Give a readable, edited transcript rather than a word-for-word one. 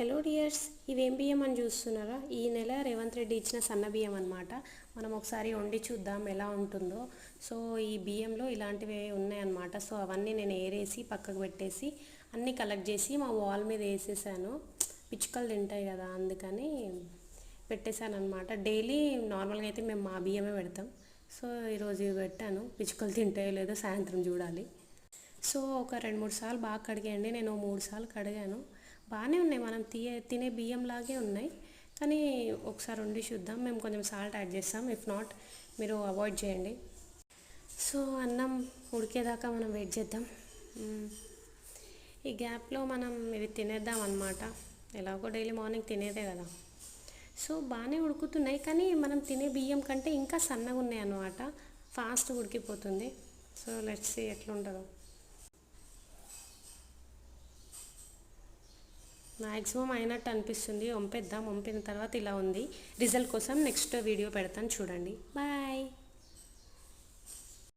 Hello dears, ఇవేం బియ్యం అని చూస్తున్నారా? ఈ నెల రేవంత్ రెడ్డి ఇచ్చిన సన్న బియ్యం అనమాట. మనం ఒకసారి వండి చూద్దాం ఎలా ఉంటుందో. సో ఈ బియ్యంలో ఇలాంటివి ఉన్నాయన్నమాట. సో అవన్నీ నేను ఏరేసి పక్కకు పెట్టేసి అన్నీ కలెక్ట్ చేసి మా వాల్ మీద వేసేసాను. పిచ్చుకలు తింటాయి కదా, అందుకని పెట్టేశాను అనమాట. డైలీ నార్మల్గా అయితే మేము మా బియ్యమే పెడతాం. సో ఈరోజు ఇవి పెట్టాను. పిచ్చుకలు తింటాయో లేదో సాయంత్రం చూడాలి. సో ఒక 2-3 సార్లు బాగా కడిగాయండి. నేను 3 సార్లు కడిగాను. బాగానే ఉన్నాయి, మనం తినే బియ్యం లాగే ఉన్నాయి. కానీ ఒకసారి వండి చూద్దాం. మేము కొంచెం సాల్ట్ యాడ్ చేస్తాం, ఇఫ్ నాట్ మీరు అవాయిడ్ చేయండి. సో అన్నం ఉడికేదాకా మనం వెయిట్ చేద్దాం. ఈ గ్యాప్లో మనం ఇవి తినేద్దాం అన్నమాట. ఎలాగో డైలీ మార్నింగ్ తినేదే కదా. సో బాగానే ఉడుకుతున్నాయి, కానీ మనం తినే బియ్యం కంటే ఇంకా సన్నగా ఉన్నాయి అన్నమాట. ఫాస్ట్ ఉడికిపోతుంది. సో లెట్స్ సీ ఎట్లుంటుందో. మ్యాక్సిమం అయినట్టు అనిపిస్తుంది. వంపేద్దాం. వంపిన తర్వాత ఇలా ఉంది. రిజల్ట్ కోసం నెక్స్ట్ వీడియో పెడతాను, చూడండి. బాయ్.